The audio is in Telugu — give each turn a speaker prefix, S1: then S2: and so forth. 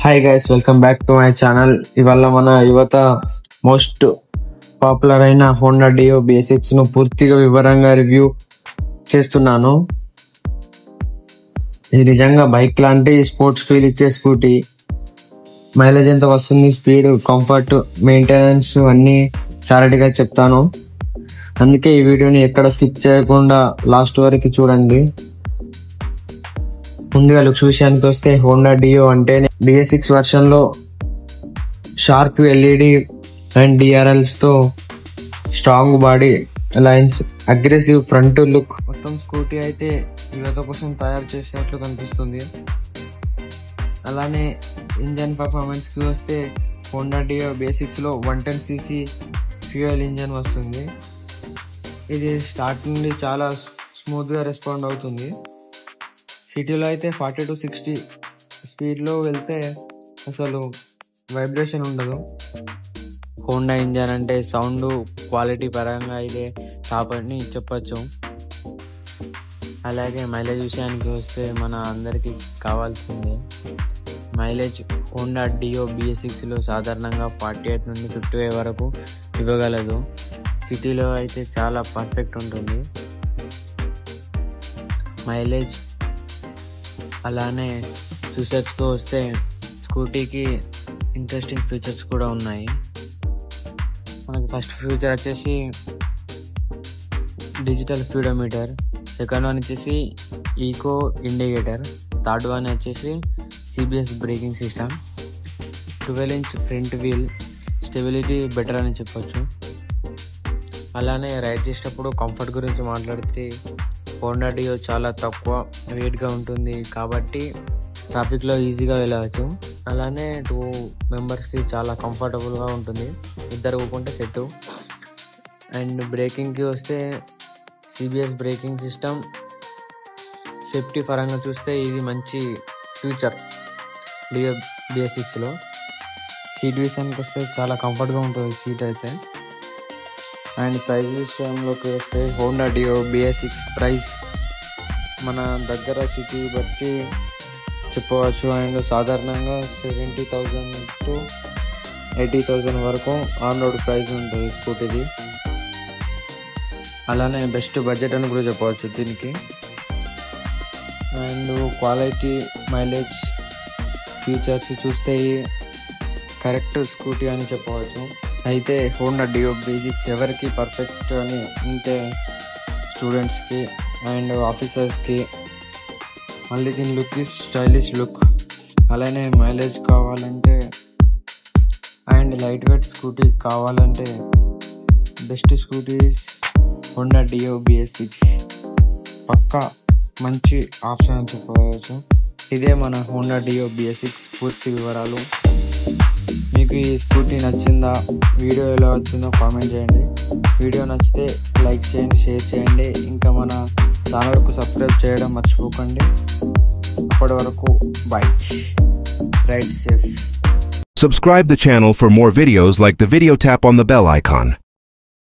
S1: Hi guys, welcome back to my channel. ఇవాళ మన యువత మోస్ట్ పాపులర్ అయిన హోండా డియో బేసిక్స్ ను పూర్తిగా వివరంగా రివ్యూ చేస్తున్నాను. ఇది నిజంగా బైక్ లాంటి స్పోర్ట్స్ ఫీల్ ఇచ్చే స్కూటీ. మైలేజ్ ఎంత వస్తుంది, స్పీడ్, కంఫర్ట్, మెయింటెనెన్స్ అన్నీ క్లారిటీగా చెప్తాను. అందుకే ఈ వీడియోని ఎక్కడ స్కిప్ చేయకుండా లాస్ట్ వరకు చూడండి. ముందుగా లుక్స్ విషయానికి వస్తే, హోండా డియో అంటే BS6 వర్షన్ లో షార్ప్ LED అండ్ DRLs తో strong body lines, aggressive front look. మొత్తం స్కూటీ అయితే యువత కోసం తయారు చేసినట్లు కనిపిస్తుంది. అలానే ఇంజన్ పర్ఫార్మెన్స్ కి వస్తే, హోండా డియో బేసిక్స్ లో 110cc ఫ్యూయల్ ఇంజన్ వస్తుంది. ఇది స్టార్ట్ నుండి చాలా స్మూత్ గా రెస్పాండ్ అవుతుంది. సిటీలో అయితే 40 to 60 స్పీడ్లో వెళ్తే అసలు వైబ్రేషన్ ఉండదు. హోండా ఇంజన్ అంటే సౌండ్ క్వాలిటీ పరంగా అయితే టాప్ అని చెప్పచ్చు. అలాగే మైలేజ్ విషయానికి వస్తే మన అందరికీ కావాల్సిందే మైలేజ్. హోండా డియో BS6లో సాధారణంగా 48 నుండి 55 వరకు ఇవ్వగలదు. సిటీలో అయితే చాలా పర్ఫెక్ట్ ఉంటుంది మైలేజ్. అలానే ఫీచర్స్తో వస్తే, స్కూటీకి ఇంట్రెస్టింగ్ ఫీచర్స్ కూడా ఉన్నాయి. మనకి ఫస్ట్ ఫీచర్ వచ్చేసి డిజిటల్ స్పీడోమీటర్, సెకండ్ వన్ వచ్చేసి ఈకో ఇండికేటర్, థర్డ్ వన్ వచ్చేసి CBS braking system, 12-inch front wheel, stability better అని చెప్పొచ్చు. అలానే రైడ్ చేసేటప్పుడు కంఫర్ట్ గురించి మాట్లాడితే, హోండా డియో చాలా తక్కువ వెయిట్గా ఉంటుంది కాబట్టి ట్రాఫిక్లో ఈజీగా వెళ్ళవచ్చు. అలానే 2 మెంబర్స్కి చాలా కంఫర్టబుల్గా ఉంటుంది, ఇద్దరు కూకుంటే సెట్. అండ్ బ్రేకింగ్కి వస్తే, CBS బ్రేకింగ్ సిస్టమ్. సేఫ్టీ పరంగా చూస్తే ఇది మంచి ఫీచర్ డియో BS6లో. సీట్ విషయానికి వస్తే చాలా కంఫర్ట్గా ఉంటుంది సీట్ అయితే. అండ్ ప్రైస్ విషయంలోకి వస్తే, హోండా డియో BS6 ప్రైస్ మన దగ్గర సిటీ బట్టి చెప్పవచ్చు. అండ్ సాధారణంగా 70,000 to 80,000 వరకు ఆన్ రోడ్ ప్రైస్ ఉంటుంది స్కూటీది. అలానే బెస్ట్ బడ్జెట్ అని కూడా చెప్పవచ్చు దీనికి. అండ్ క్వాలిటీ, మైలేజ్, ఫీచర్స్ చూస్తే కరెక్ట్ స్కూటీ అని చెప్పవచ్చు. అయితే హోండా డియో బేసిక్స్ ఎవరికి పర్ఫెక్ట్ అని అంటే, స్టూడెంట్స్కి అండ్ ఆఫీసర్స్కి. మళ్ళీ దీని లుక్ స్టైలిష్ లుక్. అలానే మైలేజ్ కావాలంటే అండ్ లైట్ వెయిట్ స్కూటీ కావాలంటే బెస్ట్ స్కూటీస్ హోండా డియో BS6 పక్కా మంచి ఆప్షన్ అని చెప్పవచ్చు. ఇదే మన హోండా డియో BS6 పూర్తి వివరాలు. మీకు ఈ స్కూటీ నచ్చిందా, వీడియో ఎలా వచ్చిందో కామెంట్ చేయండి. వీడియో నచ్చితే లైక్ చేయండి, షేర్ చేయండి. ఇంకా మన ఛానల్కు సబ్స్క్రైబ్ చేయడం మర్చిపోకండి. అప్పటి వరకు bye. Ride safe.
S2: Subscribe the channel for more videos like the video. Tap on the bell icon.